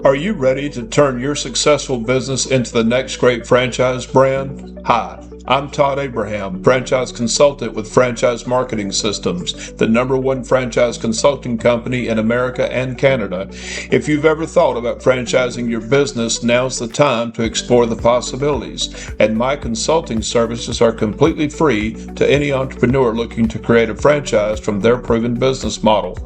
Are you ready to turn your successful business into the next great franchise brand? Hi, I'm Todd Abraham, franchise consultant with Franchise Marketing Systems, the #1 franchise consulting company in America and Canada. If you've ever thought about franchising your business, now's the time to explore the possibilities. And my consulting services are completely free to any entrepreneur looking to create a franchise from their proven business model.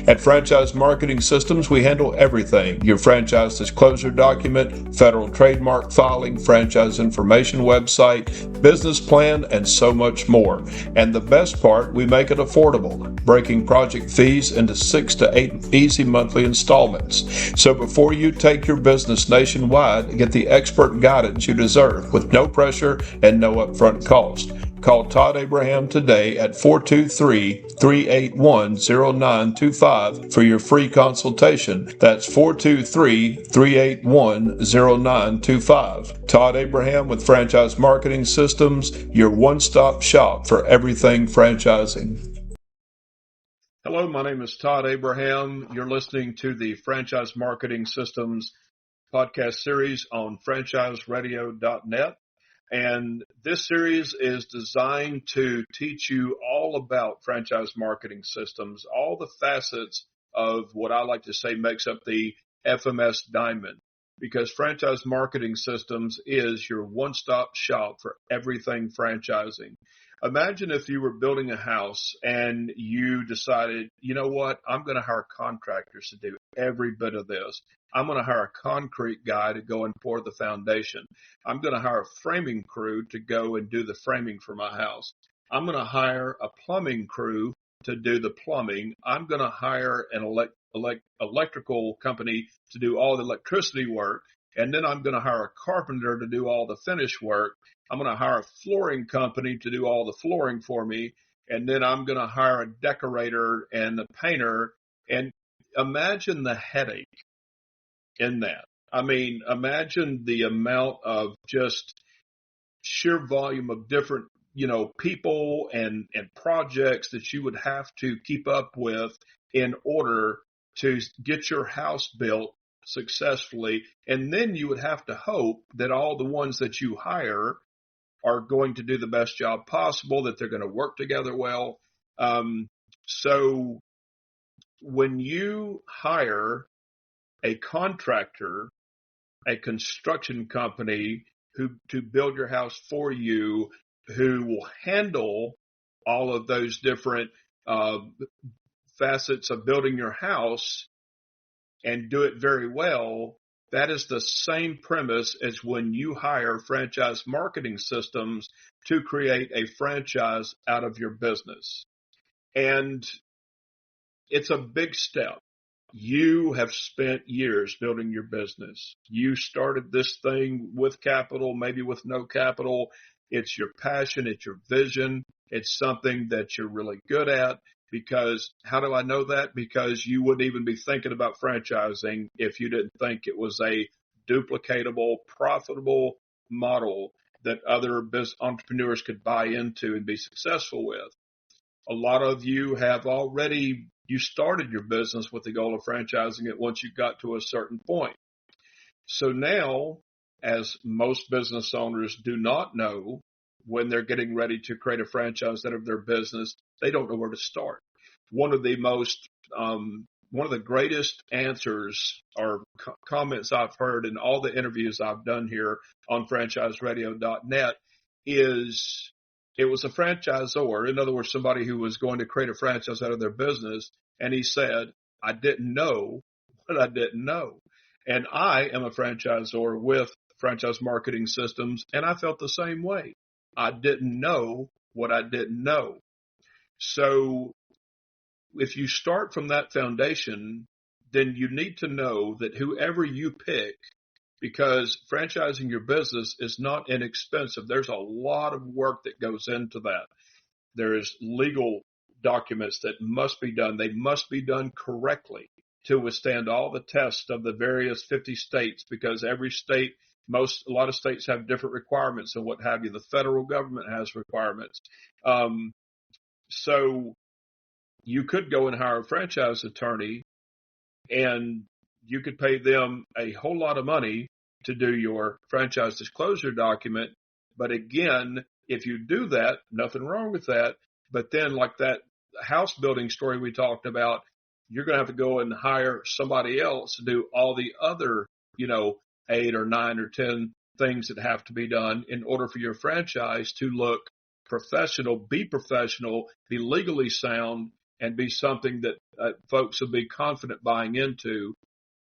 At Franchise Marketing Systems, we handle everything: your franchise disclosure document, federal trademark filing, franchise information website, business plan, and so much more. And the best part, we make it affordable, breaking project fees into 6 to 8 easy monthly installments. So before you take your business nationwide, get the expert guidance you deserve with no pressure and no upfront cost. Call Todd Abraham today at 423-381-0925 for your free consultation. That's 423-381-0925. Todd Abraham with Franchise Marketing Systems, your one-stop shop for everything franchising. Hello, my name is Todd Abraham. You're listening to the Franchise Marketing Systems podcast series on franchiseradio.net. And this series is designed to teach you all about franchise marketing systems, all the facets of what I like to say makes up the FMS diamond, because franchise marketing systems is your one-stop shop for everything franchising. Imagine if you were building a house and you decided, you know what, I'm going to hire contractors to do every bit of this. I'm going to hire a concrete guy to go and pour the foundation. I'm going to hire a framing crew to go and do the framing for my house. I'm going to hire a plumbing crew to do the plumbing. I'm going to hire an electrical company to do all the electricity work. And then I'm going to hire a carpenter to do all the finish work. I'm going to hire a flooring company to do all the flooring for me. And then I'm going to hire a decorator and a painter. And imagine the headache in that. I mean, imagine the amount of just sheer volume of different, people and projects that you would have to keep up with in order to get your house built successfully. And then you would have to hope that all the ones that you hire are going to do the best job possible, that they're going to work together well. So when you hire a contractor, a construction company to build your house for you, who will handle all of those different facets of building your house and do it very well, that is the same premise as when you hire franchise marketing systems to create a franchise out of your business. And it's a big step. You have spent years building your business. You started this thing with capital, maybe with no capital. It's your passion. It's your vision. It's something that you're really good at. Because how do I know that? Because you wouldn't even be thinking about franchising if you didn't think it was a duplicatable, profitable model that other business entrepreneurs could buy into and be successful with. A lot of you have already, you started your business with the goal of franchising it once you got to a certain point. So now, as most business owners do not know, when they're getting ready to create a franchise out of their business, they don't know where to start. One of the greatest answers or comments I've heard in all the interviews I've done here on franchiseradio.net is, it was a franchisor, in other words, somebody who was going to create a franchise out of their business, and he said, I didn't know what I didn't know. And I am a franchisor with Franchise Marketing Systems, and I felt the same way. I didn't know what I didn't know. So if you start from that foundation, then you need to know that whoever you pick, because franchising your business is not inexpensive. There's a lot of work that goes into that. There's legal documents that must be done. They must be done correctly to withstand all the tests of the various 50 states, because every state, a lot of states have different requirements and what have you. The federal government has requirements. So you could go and hire a franchise attorney and you could pay them a whole lot of money to do your franchise disclosure document. But again, if you do that, nothing wrong with that. But then like that house building story we talked about, you're going to have to go and hire somebody else to do all the other, 8 or 9 or 10 things that have to be done in order for your franchise to look professional, be legally sound, and be something that folks will be confident buying into.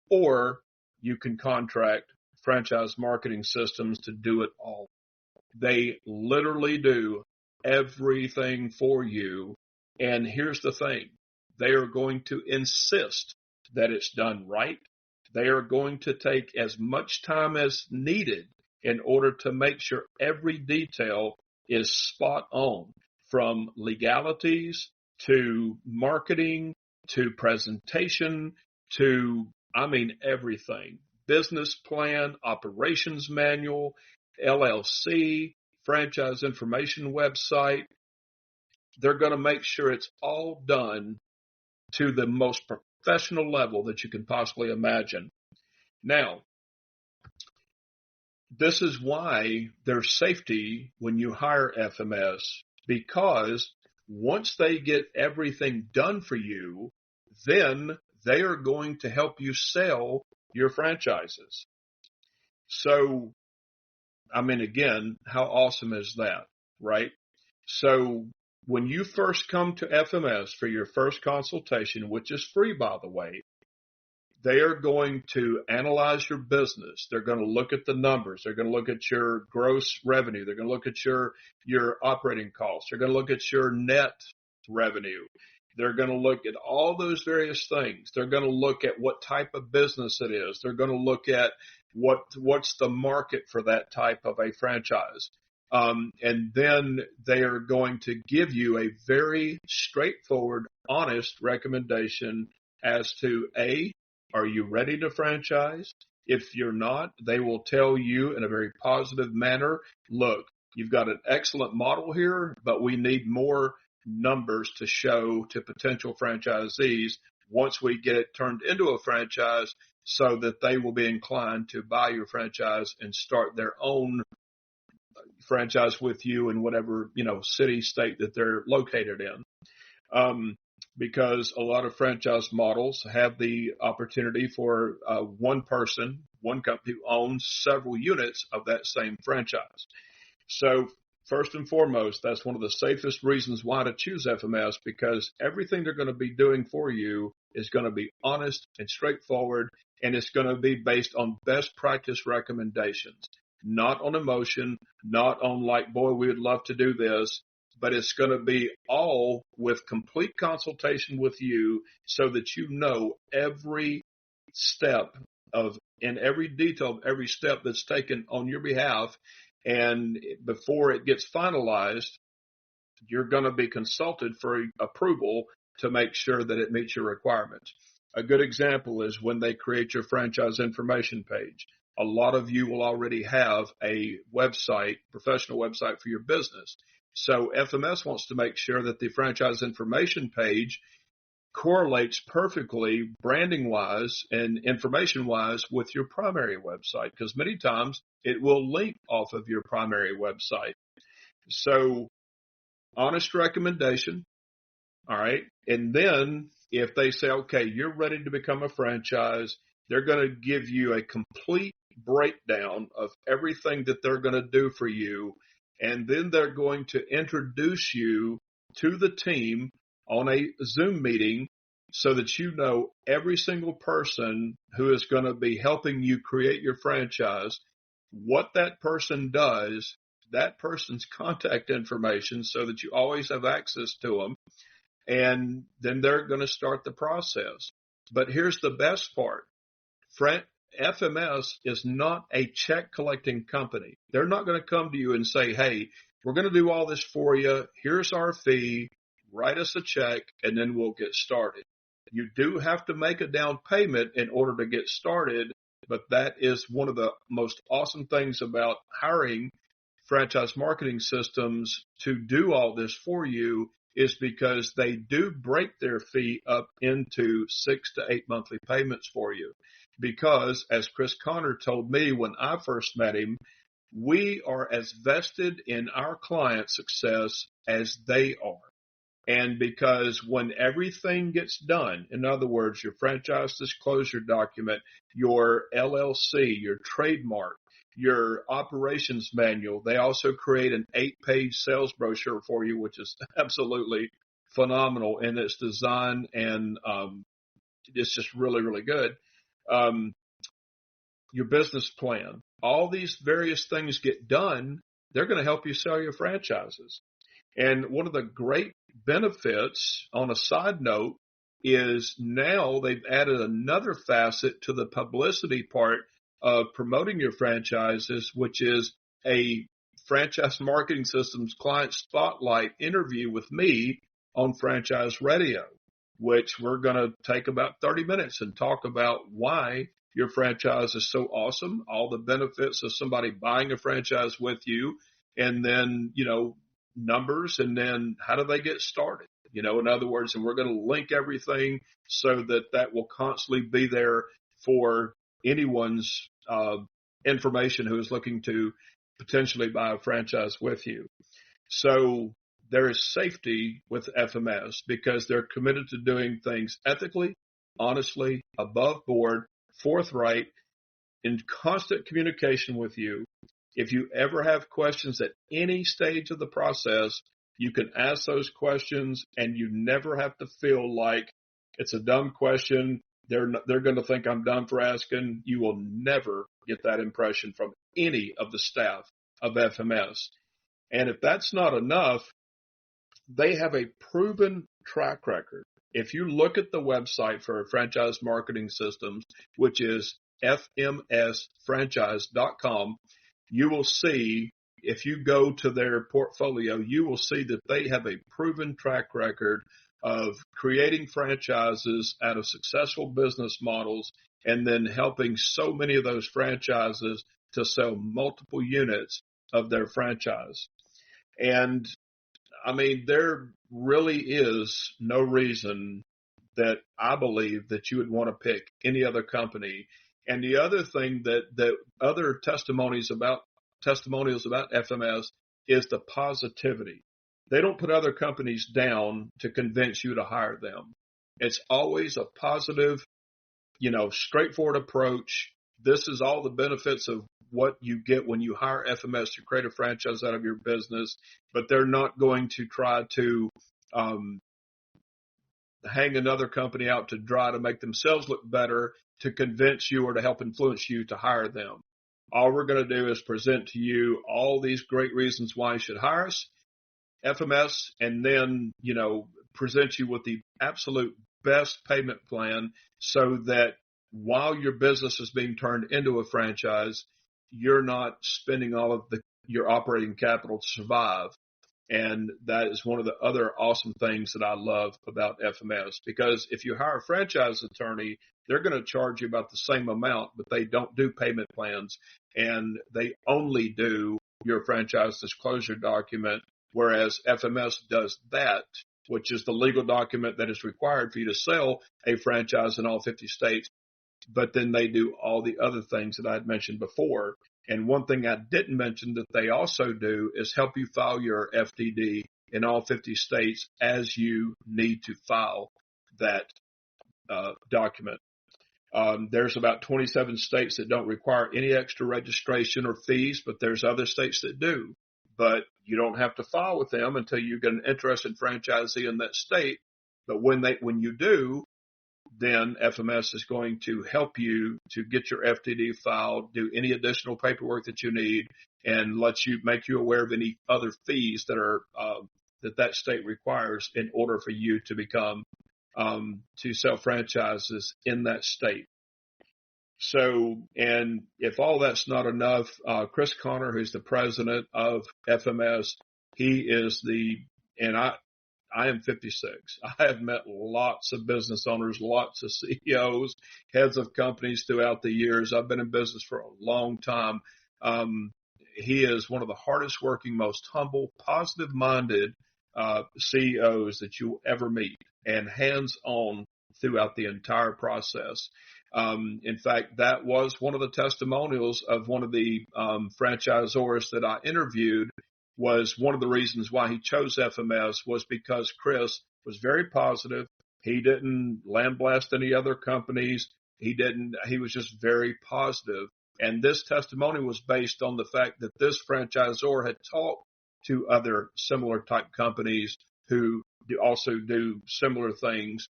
Or you can contract franchise marketing systems to do it all. They literally do everything for you. And here's the thing. They are going to insist that it's done right. They are going to take as much time as needed in order to make sure every detail is spot on, from legalities to marketing to presentation to, everything. Business plan, operations manual, LLC, franchise information website. They're going to make sure it's all done to the most professional level that you can possibly imagine. Now, this is why there's safety when you hire FMS, because once they get everything done for you, then they are going to help you sell your franchises. So, again, how awesome is that, right? So when you first come to FMS for your first consultation, which is free, by the way, they are going to analyze your business. They're going to look at the numbers. They're going to look at your gross revenue. They're going to look at your operating costs. They're going to look at your net revenue. They're going to look at all those various things. They're going to look at what type of business it is. They're going to look at what's the market for that type of a franchise. And then they are going to give you a very straightforward, honest recommendation as to are you ready to franchise? If you're not, they will tell you in a very positive manner, look, you've got an excellent model here, but we need more numbers to show to potential franchisees once we get it turned into a franchise, so that they will be inclined to buy your franchise and start their own franchise with you in whatever, city, state that they're located in. Because a lot of franchise models have the opportunity for one person, one company who owns several units of that same franchise. So first and foremost, that's one of the safest reasons why to choose FMS, because everything they're going to be doing for you is going to be honest and straightforward, and it's going to be based on best practice recommendations, not on emotion, not on like, boy, we would love to do this, but it's going to be all with complete consultation with you, so that you know every step and every detail of every step that's taken on your behalf. And before it gets finalized, you're going to be consulted for approval to make sure that it meets your requirements. A good example is when they create your franchise information page. A lot of you will already have a website, professional website for your business. So FMS wants to make sure that the franchise information page correlates perfectly branding wise and information wise with your primary website, because many times it will link off of your primary website. So honest recommendation. All right. And then if they say, okay, you're ready to become a franchise, they're going to give you a complete breakdown of everything that they're going to do for you. And then they're going to introduce you to the team on a Zoom meeting, so that you know every single person who is going to be helping you create your franchise, what that person does, that person's contact information, so that you always have access to them. And then they're going to start the process. But here's the best part. FMS is not a check collecting company. They're not going to come to you and say, hey, we're going to do all this for you. Here's our fee. Write us a check, and then we'll get started. You do have to make a down payment in order to get started, but that is one of the most awesome things about hiring franchise marketing systems to do all this for you, is because they do break their fee up into 6 to 8 monthly payments for you. because, as Chris Connor told me when I first met him, we are as vested in our client success as they are. And because when everything gets done, in other words, your franchise disclosure document, your LLC, your trademark, your operations manual, they also create an 8-page sales brochure for you, which is absolutely phenomenal in its design, and it's just really, really good. Your business plan, all these various things get done, they're going to help you sell your franchises. And one of the great benefits, on a side note, is now they've added another facet to the publicity part of promoting your franchises, which is a franchise marketing systems client spotlight interview with me on franchise radio, which we're going to take about 30 minutes and talk about why your franchise is so awesome, all the benefits of somebody buying a franchise with you, and then, numbers, and then how do they get started? In other words, and we're going to link everything so that will constantly be there for anyone's information who is looking to potentially buy a franchise with you. So there is safety with FMS because they're committed to doing things ethically, honestly, above board, forthright, in constant communication with you. If you ever have questions at any stage of the process, you can ask those questions, and you never have to feel like it's a dumb question. They're going to think I'm dumb for asking. You will never get that impression from any of the staff of FMS. And if that's not enough, they have a proven track record. If you look at the website for franchise marketing systems, which is fmsfranchise.com, you will see, if you go to their portfolio, you will see that they have a proven track record of creating franchises out of successful business models and then helping so many of those franchises to sell multiple units of their franchise. And I mean, there really is no reason that I believe that you would want to pick any other company. And the other thing that other testimonials about FMS is the positivity. They don't put other companies down to convince you to hire them. It's always a positive, straightforward approach. This is all the benefits of what you get when you hire FMS to create a franchise out of your business, but they're not going to try to hang another company out to dry to make themselves look better, to convince you or to help influence you to hire them. All we're going to do is present to you all these great reasons why you should hire us, FMS, and then, present you with the absolute best payment plan so that while your business is being turned into a franchise, you're not spending all of your operating capital to survive. And that is one of the other awesome things that I love about FMS, because if you hire a franchise attorney, they're going to charge you about the same amount, but they don't do payment plans, and they only do your franchise disclosure document, whereas FMS does that, which is the legal document that is required for you to sell a franchise in all 50 states. But then they do all the other things that I had mentioned before. And one thing I didn't mention that they also do is help you file your FDD in all 50 states as you need to file that document. There's about 27 states that don't require any extra registration or fees, but there's other states that do. But you don't have to file with them until you get an interested franchisee in that state. But when you do, then FMS is going to help you to get your FDD filed, do any additional paperwork that you need, and make you aware of any other fees that are that state requires in order for you to become to sell franchises in that state. So, and if all that's not enough, Chris Connor, who's the president of FMS, I am 56. I have met lots of business owners, lots of CEOs, heads of companies throughout the years. I've been in business for a long time. He is one of the hardest working, most humble, positive minded CEOs that you'll ever meet, and hands on throughout the entire process. In fact, that was one of the testimonials of one of the franchisors that I interviewed. Was one of the reasons why he chose FMS was because Chris was very positive. He didn't lambaste any other companies. He was just very positive. And this testimony was based on the fact that this franchisor had talked to other similar type companies who also do similar things.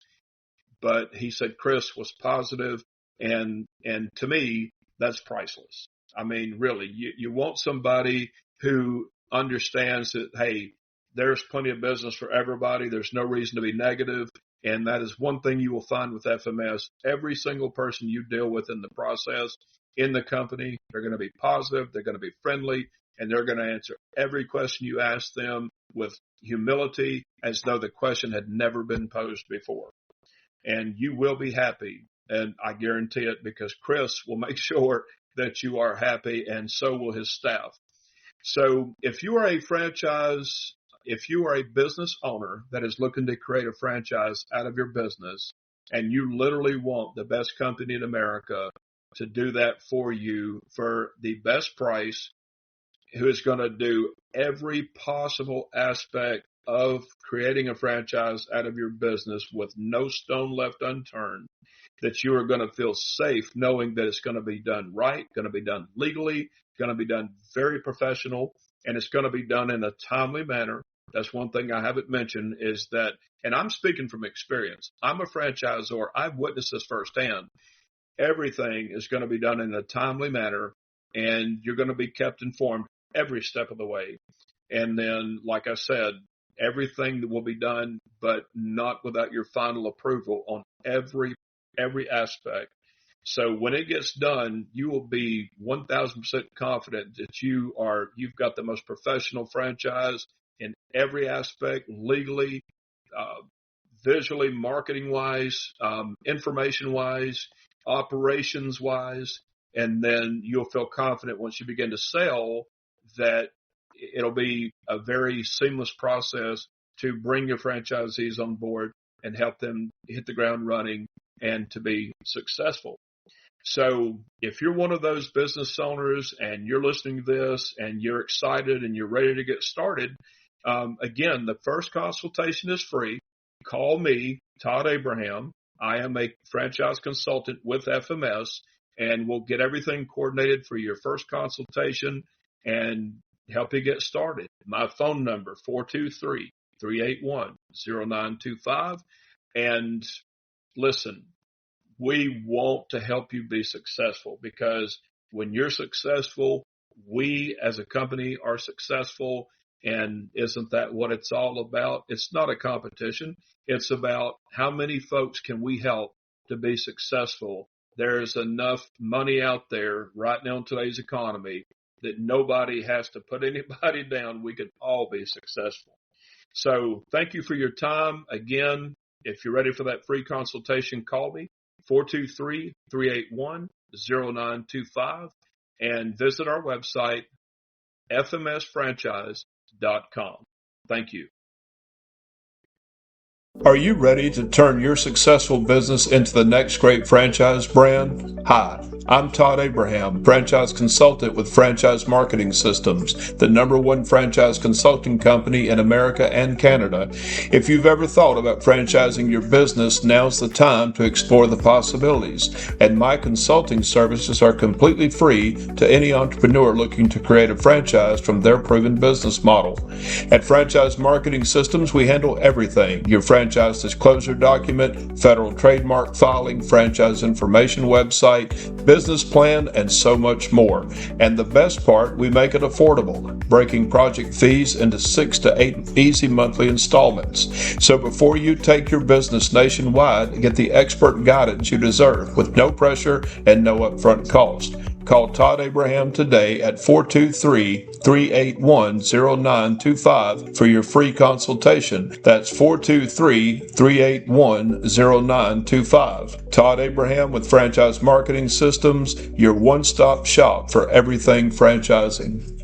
But he said Chris was positive, and to me, that's priceless. I mean, really, you want somebody who understands that, hey, there's plenty of business for everybody. There's no reason to be negative. And that is one thing you will find with FMS. Every single person you deal with in the process, in the company, they're going to be positive, they're going to be friendly, and they're going to answer every question you ask them with humility as though the question had never been posed before. And you will be happy. And I guarantee it, because Chris will make sure that you are happy, and so will his staff. So if you are a business owner that is looking to create a franchise out of your business, and you literally want the best company in America to do that for you for the best price, who is going to do every possible aspect of creating a franchise out of your business with no stone left unturned, that you are going to feel safe knowing that it's going to be done right, going to be done legally, going to be done very professional, and it's going to be done in a timely manner. That's one thing I haven't mentioned is that, and I'm speaking from experience. I'm a franchisor. I've witnessed this firsthand. Everything is going to be done in a timely manner, and you're going to be kept informed every step of the way. And then, like I said, everything that will be done, but not without your final approval on every aspect. So when it gets done, you will be 1,000% confident that you've got the most professional franchise in every aspect, legally, visually, marketing wise, information wise, operations wise. And then you'll feel confident once you begin to sell that it'll be a very seamless process to bring your franchisees on board and help them hit the ground running and to be successful. So if you're one of those business owners and you're listening to this and you're excited and you're ready to get started, again, the first consultation is free. Call me, Todd Abraham. I am a franchise consultant with FMS, and we'll get everything coordinated for your first consultation and help you get started. My phone number, 423-381-0925. And listen, we want to help you be successful, because when you're successful, we as a company are successful. And isn't that what it's all about? It's not a competition. It's about how many folks can we help to be successful. There's enough money out there right now in today's economy that nobody has to put anybody down. We could all be successful. So thank you for your time. Again, if you're ready for that free consultation, call me, 423-381-0925, and visit our website, fmsfranchise.com. Thank you. Are you ready to turn your successful business into the next great franchise brand? Hi, I'm Todd Abraham, franchise consultant with Franchise Marketing Systems, the #1 franchise consulting company in America and Canada. If you've ever thought about franchising your business, now's the time to explore the possibilities. And my consulting services are completely free to any entrepreneur looking to create a franchise from their proven business model. At Franchise Marketing Systems, we handle everything: your franchise disclosure document, federal trademark filing, franchise information website, business plan, and so much more. And the best part, we make it affordable, breaking project fees into 6 to 8 easy monthly installments. So before you take your business nationwide, get the expert guidance you deserve with no pressure and no upfront cost. Call Todd Abraham today at 423-381-0925 for your free consultation. That's 423-381-0925. Todd Abraham with Franchise Marketing Systems, your one-stop shop for everything franchising.